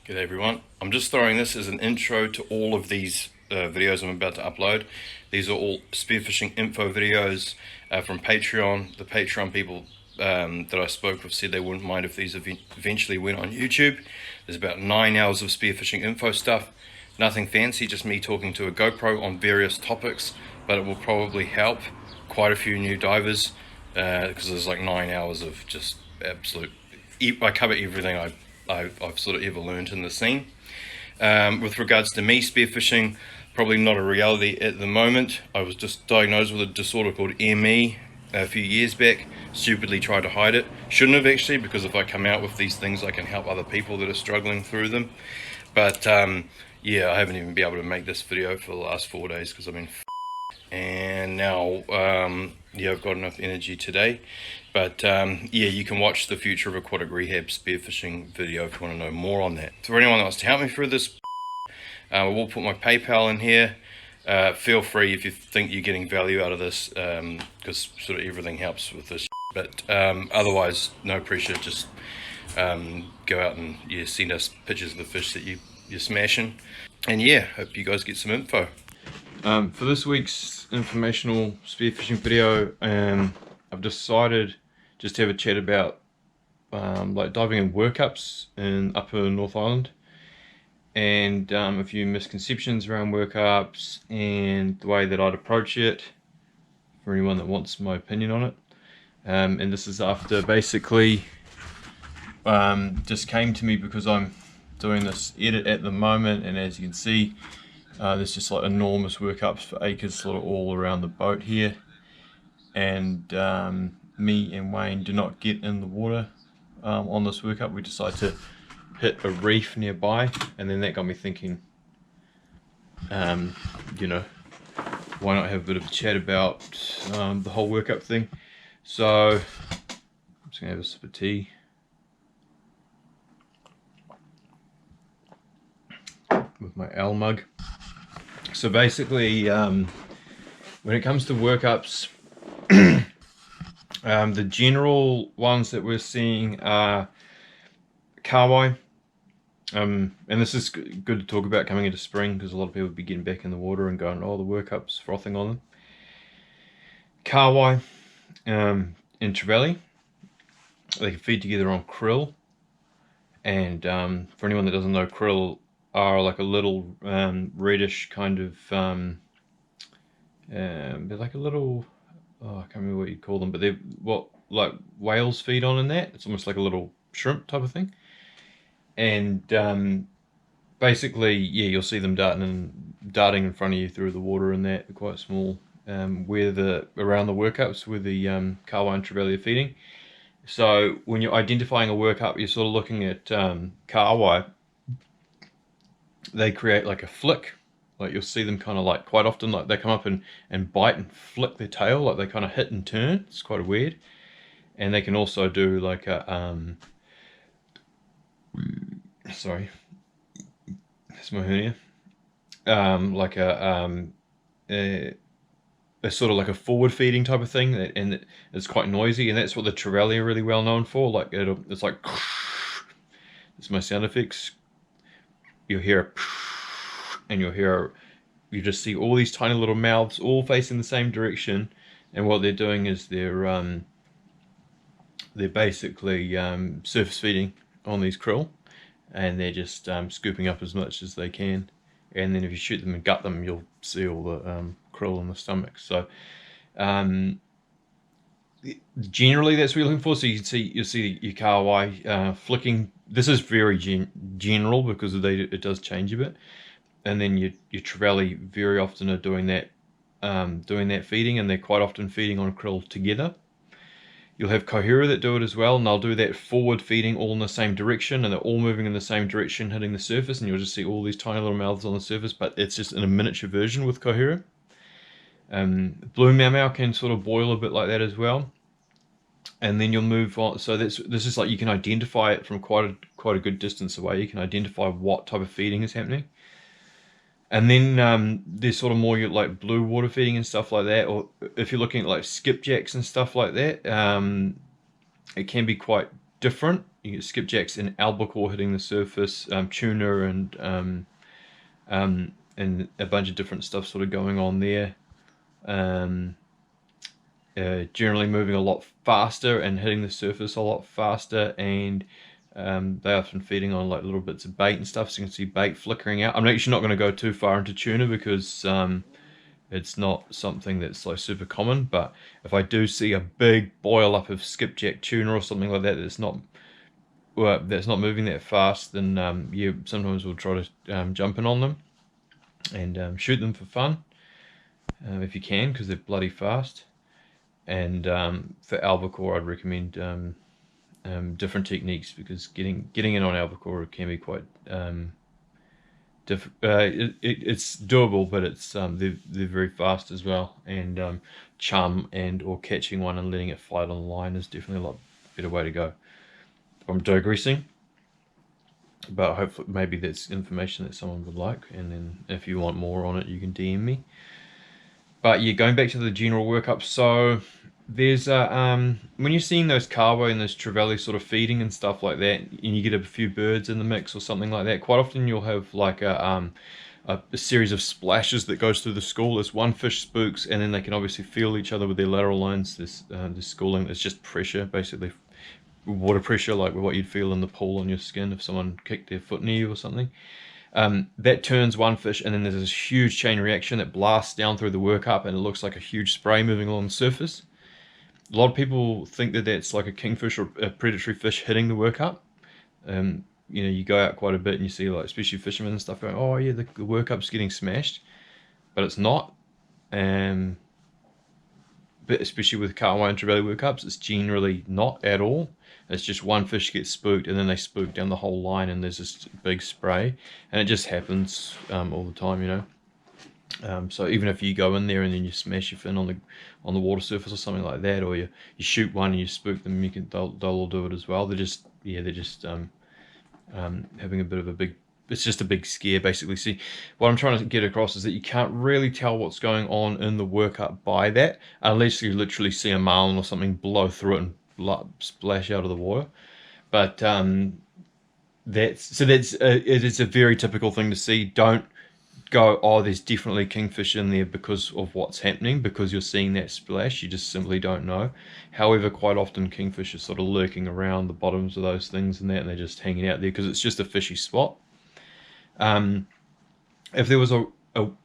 G'day everyone. I'm just throwing this as an intro to all of these videos I'm about to upload. These are all spearfishing info videos from Patreon. The Patreon people that I spoke with said they wouldn't mind if these eventually went on YouTube. There's about 9 hours of spearfishing info stuff. Nothing fancy, just me talking to a GoPro on various topics, but it will probably help quite a few new divers because there's like 9 hours of just absolute... I cover everything I've sort of ever learned in the scene. With regards to me spearfishing, probably not a reality at the moment. I was just diagnosed with a disorder called ME a few years back. Stupidly tried to hide it. Shouldn't have actually, because if I come out with these things I can help other people that are struggling through them. But yeah, I haven't even been able to make this video for the last 4 days because I've been and now yeah, I've got enough energy today. But yeah, you can watch the Future of Aquatic Rehab spearfishing video if you want to know more on that. For anyone that wants to help me through this, I will put my PayPal in here. Feel free if you think you're getting value out of this, because sort of everything helps with this. But otherwise, no pressure. Just go out and send us pictures of the fish that you're smashing. And yeah, hope you guys get some info. For this week's informational spearfishing video, I've decided just to have a chat about like diving in workups in upper North Island, and a few misconceptions around workups and the way that I'd approach it for anyone that wants my opinion on it. And this is after basically just came to me because I'm doing this edit at the moment, and as you can see, there's just like enormous workups for acres sort of all around the boat here, and me and Wayne do not get in the water on this workup. We decide to hit a reef nearby, and then that got me thinking, you know, why not have a bit of a chat about the whole workup thing. So I'm just gonna have a sip of tea. With my L mug. So basically, when it comes to workups, the general ones that we're seeing are kahawai, and this is good to talk about coming into spring because a lot of people will be getting back in the water and going, oh, the workups, frothing on them. Kahawai and trevally, they can feed together on krill, and for anyone that doesn't know, krill are like a little reddish kind of they're like a little, oh, I can't remember what you call them, but they're what like whales feed on in that. It's almost like a little shrimp type of thing. And basically, yeah, you'll see them darting in front of you through the water, and that. They're quite small. Where around the workups where the kahawai and trevally are feeding. So when you're identifying a workup, you're sort of looking at kahawai. They create like a flick, like you'll see them kind of like quite often, like they come up and bite and flick their tail, like they kind of hit and turn. It's quite weird. And they can also do like a sorry, that's my hernia. Like a sort of like a forward feeding type of thing, and it's quite noisy, and that's what the trevally are really well known for. Like it's like, it's my sound effects. You'll hear a, and you just see all these tiny little mouths all facing the same direction, and what they're doing is they're basically surface feeding on these krill, and they're just scooping up as much as they can, and then if you shoot them and gut them, you'll see all the krill in the stomach. So generally that's what you're looking for. So you'll see your kahawai flicking. This is very general because it does change a bit, and then your trevally very often are doing that feeding, and they're quite often feeding on krill together. You'll have cohera that do it as well, and they'll do that forward feeding all in the same direction, and they're all moving in the same direction, hitting the surface, and you'll just see all these tiny little mouths on the surface, but it's just in a miniature version with cohera. Blue mau can sort of boil a bit like that as well. And then you'll move on. So this is like, you can identify it from quite a good distance away. You can identify what type of feeding is happening. And then there's sort of more like blue water feeding and stuff like that. Or if you're looking at like skipjacks and stuff like that, it can be quite different. You get skipjacks and albacore hitting the surface, tuna and a bunch of different stuff sort of going on there. Um, Generally moving a lot faster and hitting the surface a lot faster, and they're often feeding on like little bits of bait and stuff, so you can see bait flickering out. I'm actually not going to go too far into tuna because it's not something that's like super common, but if I do see a big boil up of skipjack tuna or something like that that's not moving that fast, then sometimes we'll try to jump in on them and shoot them for fun if you can, because they're bloody fast. And for albacore, I'd recommend different techniques, because getting in on albacore can be quite it's doable, but it's they're very fast as well. And chum and or catching one and letting it fight on the line is definitely a lot better way to go. I'm digressing, but hopefully maybe that's information that someone would like, and then if you want more on it, you can DM me. But yeah, going back to the general workup, so there's when you're seeing those carbo and those trevally sort of feeding and stuff like that, and you get a few birds in the mix or something like that, quite often you'll have like a series of splashes that goes through the school as one fish spooks, and then they can obviously feel each other with their lateral lines. This schooling, it's just pressure, basically water pressure, like what you'd feel in the pool on your skin if someone kicked their foot near you or something. That turns one fish, and then there's this huge chain reaction that blasts down through the workup, and it looks like a huge spray moving along the surface. A lot of people think that that's like a kingfish or a predatory fish hitting the workup. You go out quite a bit and you see, like, especially fishermen and stuff, going, "Oh yeah, the workup's getting smashed," but it's not. Um, but especially with Kahawai and Trevally workups, it's generally not at all. It's just one fish gets spooked, and then they spook down the whole line, and there's this big spray, and it just happens all the time. So even if you go in there and then you smash your fin on the water surface or something like that, or you shoot one and you spook them, they'll all do it as well. They're just having a bit of a big. It's just a big scare, basically. See, what I'm trying to get across is that you can't really tell what's going on in the workup by that, unless you literally see a marlin or something blow through it and splash out of the water. But it is a very typical thing to see. Don't go, "Oh, there's definitely kingfish in there," because of what's happening, because you're seeing that splash. You just simply don't know. However, quite often kingfish are sort of lurking around the bottoms of those things and they're just hanging out there because it's just a fishy spot. If there was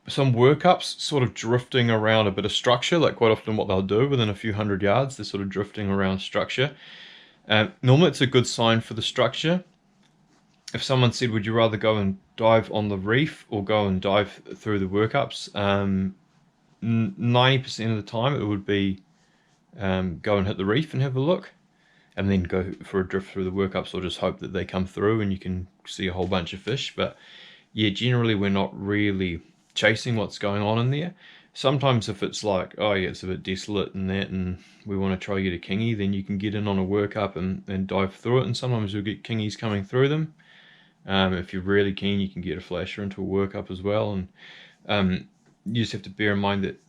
some workups sort of drifting around a bit of structure, like quite often what they'll do within a few 100 yards, they're sort of drifting around structure. Normally it's a good sign for the structure. If someone said, "Would you rather go and dive on the reef or go and dive through the workups?" 90% of the time it would be go and hit the reef and have a look, and then go for a drift through the workups, or just hope that they come through and you can see a whole bunch of fish. But yeah, generally we're not really chasing what's going on in there. Sometimes if it's like, "Oh yeah, it's a bit desolate and that, and we want to try to get a kingy," then you can get in on a workup and dive through it, and sometimes you'll get kingies coming through them. If you're really keen, you can get a flasher into a workup as well. And you just have to bear in mind that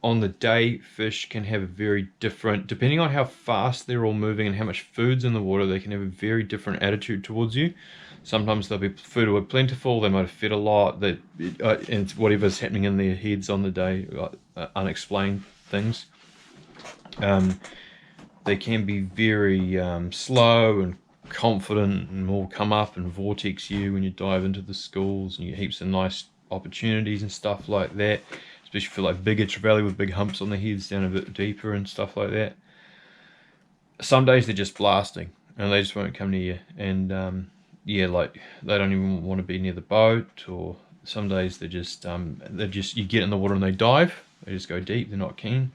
on the day, fish can have a very different, depending on how fast they're all moving and how much food's in the water, they can have a very different attitude towards you. Sometimes they'll be food are plentiful, they might have fed a lot, and whatever's happening in their heads on the day, unexplained things. They can be very slow and confident, and will come up and vortex you when you dive into the schools, and you get heaps of nice opportunities and stuff like that, especially for like bigger trevally with big humps on their heads down a bit deeper and stuff like that. Some days they're just blasting and they just won't come near you, and like they don't even want to be near the boat. Or some days they're just you get in the water and they dive, they just go deep, they're not keen.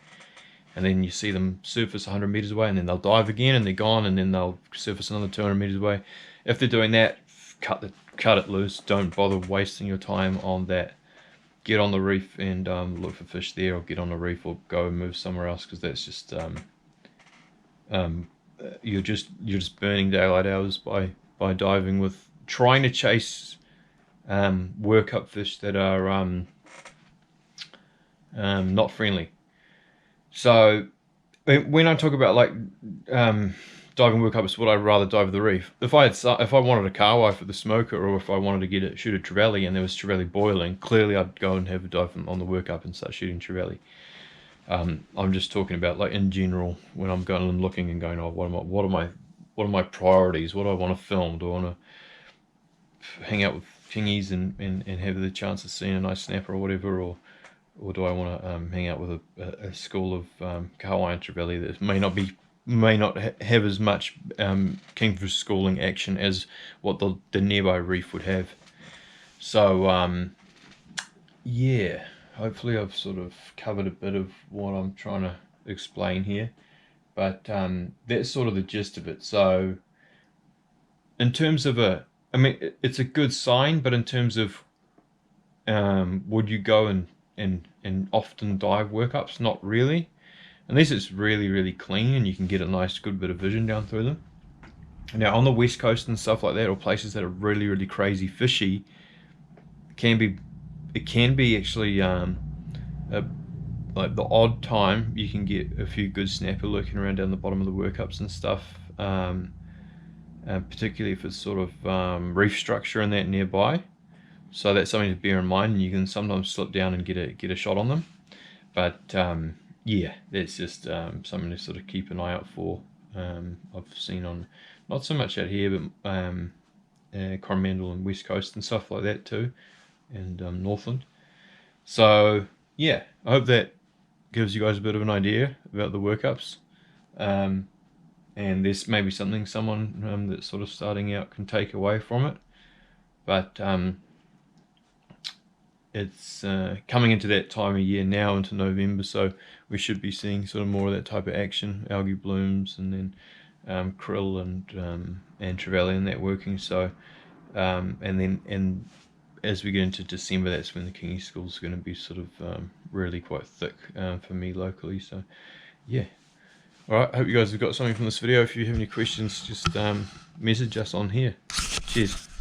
And then you see them surface 100 meters away, and then they'll dive again and they're gone, and then they'll surface another 200 meters away. If they're doing that, cut it loose. Don't bother wasting your time on that. Get on the reef and look for fish there, or get on the reef, or go and move somewhere else, because that's just you're just burning daylight hours by diving with trying to chase workup fish that are not friendly. So when I talk about like diving workups would I rather dive the reef? If I wanted a carwai for the smoker, or if I wanted to shoot a trevally and there was trevally boiling, clearly I'd go and have a dive on the workup and start shooting trevally. I'm just talking about like in general when I'm going and looking and going, oh, what are my priorities? What do I want to film? Do I want to hang out with kingies and have the chance of seeing a nice snapper or whatever, or do I want to hang out with a school of carwai and trevally that may not have as much kingfish schooling action as what the nearby reef would have. So yeah, hopefully I've sort of covered a bit of what I'm trying to explain here, but that's sort of the gist of it. So in terms of I mean, it's a good sign, but in terms of would you go and often dive workups? Not really, unless it's really, really clean and you can get a nice good bit of vision down through them. Now on the west coast and stuff like that, or places that are really, really crazy fishy, it can be actually like the odd time you can get a few good snapper lurking around down the bottom of the workups and stuff, particularly if it's sort of reef structure and that nearby. So that's something to bear in mind, and you can sometimes slip down and get a shot on them. But yeah, that's just something to sort of keep an eye out for. I've seen on, not so much out here, but Coromandel and West Coast and stuff like that too, and Northland. So yeah, I hope that gives you guys a bit of an idea about the workups. And there's maybe something someone that's sort of starting out can take away from it. But it's coming into that time of year now, into November, so we should be seeing sort of more of that type of action, algae blooms, and then krill and trevally and that working. So and as we get into December, that's when the kingy school is going to be sort of really quite thick for me locally. So yeah, all right, I hope you guys have got something from this video. If you have any questions, just message us on here. Cheers.